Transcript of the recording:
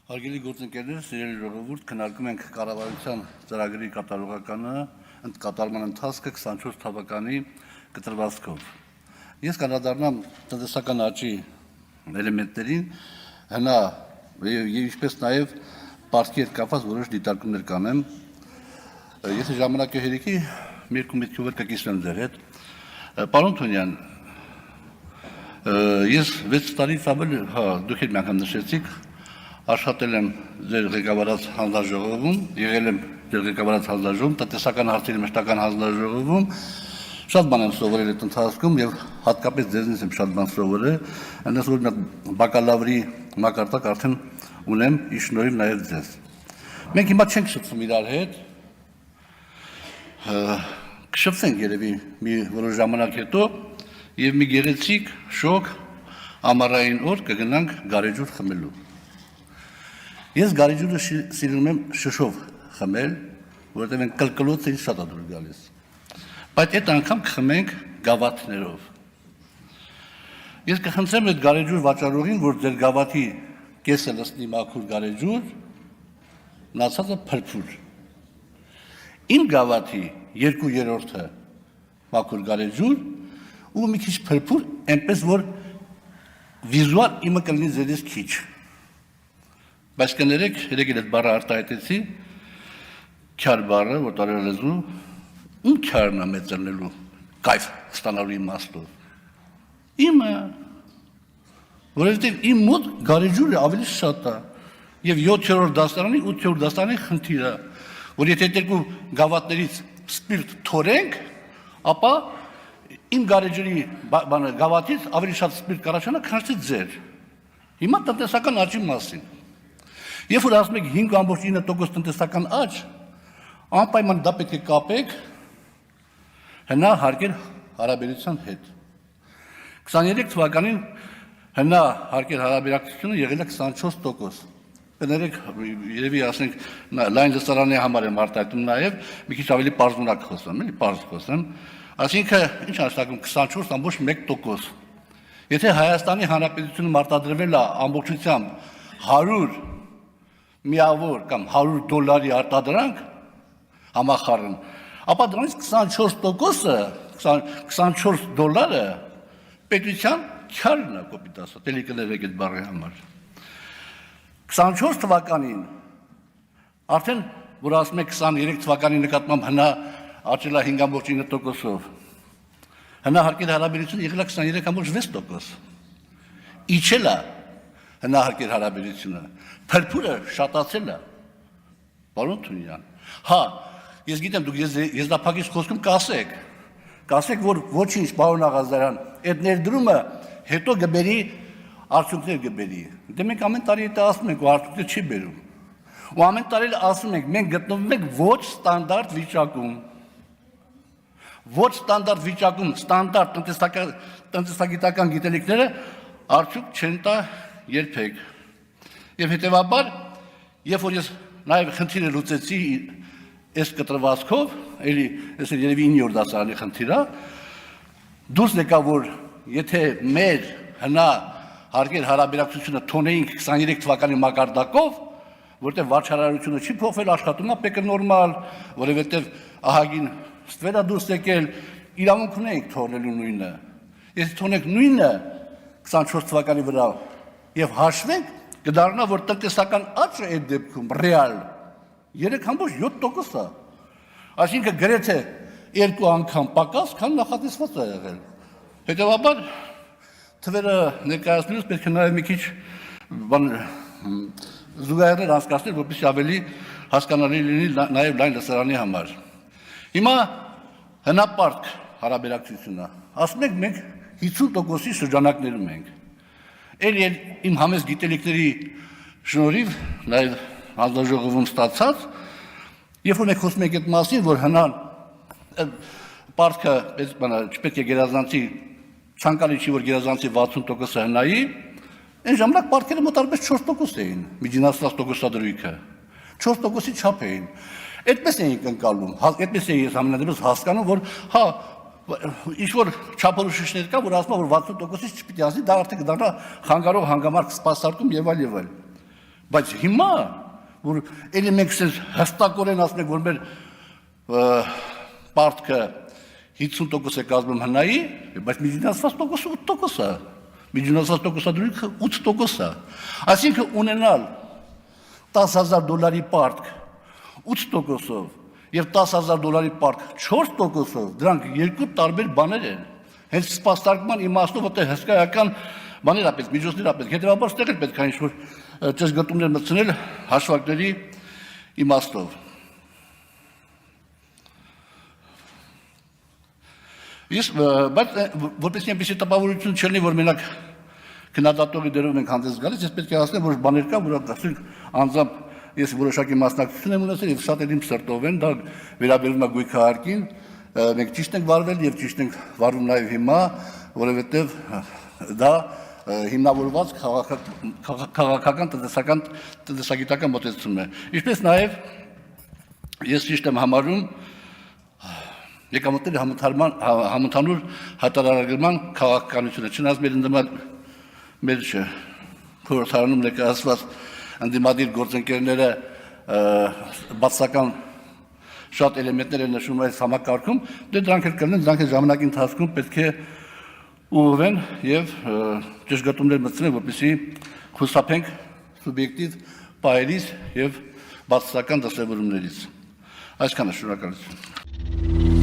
Հարգելի գործընկերներ, սիրելի ժողովուրդ, քննարկում ենք կառավարության ծրագրի կատարման ընթացքը 24 թվականի կտրվածքով։ Ես կանդրադառնամ տնտեսական աճի էլեմենտներին, հնա եւ ինչպես նաեւ պարտքի հետ կապված որոշ դիտարկումներ կանեմ։ Եթե ժամանակը հերիքի մի կոմիտեով կկիսվեմ ձեր հետ։ Պարոն Թունյան, ես 6 տարից ավել, դուք եք մի անգամ նշեցիք, աշխատել եմ ձեր ղեկավարած հանձնաժողովում, եղել եմ ձեր ղեկավարած հանձնաժողովում, տնտեսական հարցերի մշտական հանձնաժողովում, շատ բան եմ սովորել այդ ընթացքում եւ հատկապես ձեզնից եմ շատ բան սովորել, այնպես որ բակալավրի մակարդակ արդեն ունեմ, ի շնորհիվ նաեւ ձեզ։ Մենք հիմա չենք շփվում իրար հետ, կշփվենք երևի մի որոշ ժամանակ հետո եւ մի գեղեցիկ շոկ ամառային օր կգնանք գարեջուր խմելու։ Ես գարեջուրը սիրում եմ շշով խմել, որովհետև են կլկլոցը ինձ շատ է դուր գալիս։ Բայց այդ անգամ կխմենք գավաթներով։ Ես կխնդրեմ այդ գարեջուր վաճառողին, որ ձեր գավաթի կեսը լցնի մաքուր գարեջուր, մնացածը փրփուր։ Իմ գավաթի 2/3-ը մաքուր գարեջուր ու մի քիչ փրփուր, այնպես որ վիզուալ իմը կլինի ձեզից քիչ։ Բայց կներեք, երեկ այդ բառը արտահայտեցի, քյար բառը, որ տարելեզու, ում քյարն է մեծելնելու, կայֆ ստանալու իմաստով։ Իմը, որովհետև իմ մոտ գարեջուրը ավելի շատ է, եւ 7-րդ դասարանի, 8-րդ դասարանի խնդիրը, որ եթե երկու գավաթներից սպիրտ թորենք, ապա իմ գարեջուրի գավաթից ավելի շատ սպիրտ կառաջանա, քան ձեր։ Հիմա տնտեսական աճի մասին։ Երբ որ ասում եք 5.9% տնտեսական աճ, անպայման դա պետք է կապեք հնա հարկեր հարաբերության հետ։ 23 թվականին հնա հարկեր հարաբերակցությունը եղել է 24%։ Կներեք, երևի ասենք լայն լսարանի համար եմ արտահայտում նաև մի քիչ ավելի պարզունակ խոսեմ, էլի պարզ խոսեմ, այսինքն ինչ նշանակում 24.1%։ Եթե Հայաստանի Հանրապետությունը արտադրվել է ամբողջությամբ 100 միավոր կամ $100 արտադրանք համախառն, ապա դրանից 24%-ը, $24 պետության քյարն է, կոպիտ ասած, էլի կներեք այդ բառի համար։ 24 թվականին, արդեն, որ ասում եք 23 թվականի նկատմամբ հնա աճել է 5.9%-ով, հնա հարկեր հարաբերությունը եղել է 23.6%։ Իջել է հնա հարկեր հարաբերությունը, փրփուրը շատացել է, պարոն Թունյան։ Հա, ես գիտեմ, դուք եզրափակիչ խոսքում կասեք, որ ոչինչ, պարոն Աղազարյան, այդ ներդրումը հետո գբերի արդյունքներ գբերի։ Դե մենք ամեն տարի դա ասում ենք, ու արդյունքներ չի բերում։ Ու ամեն տարի ասում ենք, մենք գտնվում ենք ոչ ստանդարտ վիճակում։ Ոչ ստանդարտ վիճակում, ստանդարտ տնտեսագիտական գիտելիքները արդյունք չեն տա երբեք։ Եվ հետևաբար, երբ որ ես նաև խնդիրը լուծեցի այս կտրվածքով, էլի ես երևի 9-րդ դասարանի խնդիրը, դուրս եկա, որ եթե մեր հնա հարկեր հարաբերակցությունը թոնեինք 23 թվականի մակարդակով, որտեղ վարչարարությունը չի փոխվել, աշխատում է պեկը նորմալ, որովհետև ահագին ստվեր է դուրս եկել, իրավունք ունենք թողնելու նույնը։ Եթե թողնենք նույնը 24 թվականի վրա եւ հաշվենք, կդառնա, որ տնտեսական աճը այդ դեպքում ռեալ 3.7% է։ Այսինքն գրեթե 2 անգամ պակաս, քան նախատեսված է եղել։ Հետևաբար թվերը ներկայացնելուց պետք է նաև մի քիչ զուգահեռներ անցկացնել, որպեսզի ավելի հասկանալի լինի նաև լայն լսարանի համար։ Հիմա հնապարկ հարաբերակցությունը, ասում ենք մենք 50%-ի շրջանակներում ենք։ Էլ իմ համեստ գիտելիքների շնորհիվ նաև հանձնաժողովում ստացած, երբ որ մենք խոսում ենք այդ մասին, որ հնա պարտքը չպետք է գերազանցի, ցանկալի չի, որ գերազանցի 60%-ը հնայի, այն ժամանակ պարտքերը մոտարպես 4% էին, միջինացված տոկոսադրույքը, 4%-ի չափ էին։ Այդպես էինք ընկալում, այդպես էի ես ամենադեպս հասկանում, որ հա ինչ-որ չափորոշիչներ կա, որ ասում որ 60%-ից չպիտի ասի, դա արդեն կդառնա խանգարող հանգամանք սպասարկում եւ այլ։ Բայց հիմա, որ էլի մենք հստակորեն ասում ենք, որ մեր պարտքը 50% է կազմում հնայի, բայց միջինացված տոկոսը 8% է, միջինացված տոկոսադրույքը 8% է, այսինքն ունենալ $10,000 պարտք 8%-ով և $10,000 պարտք 4%-ով, դրանք երկու տարբեր բաներ են, հենց սպաստարկման իմաստով, որտեղ հսկայական բաներ ապետք, միջոցներ ապետք, հետևաբար ստեղ էլ պետք է ինչ-որ ճշգրտումներ մտցնել հաշվարկների իմաստով։ Բայց որպեսզի այնպիսի տպավորություն չլինի, որ մենակ քննադատողի դերով ենք հանդես գալիս, ես պետք է ասեմ, որ բաներ կա, որ ասենք անձամբ ես որոշակի մասնակցություն եմ ունեցել եւ շատ էլ իմ սրտով են, դա վերաբերում է գույքահարկին, մենք ճիշտ ենք վարվել եւ ճիշտ ենք վարվում նաեւ հիմա, որովհետեւ դա հիմնավորված քաղաքական տնտեսագիտական մոտեցում է։ Ինչպես նաեւ ես ճիշտ եմ համարում եկամուտների համընդհանուր հայտարարման քաղաքականությունը, չնայած մեր խորհրդարանում ներկայացված ընդդիմադիր գործընկերները բացասական շատ էլեմենտներ են նշում այս համակարգում, դրանք էլ կլինեն, դրանք էլ ժամանակի ընթացքում պետք է ուղղվեն եւ ճշգրտումներ մտցնեն, որպեսզի խուսափենք սուբյեկտիվ պահերից եւ բացասական դասավորումներից։ Այսքանը, շնորհակալություն։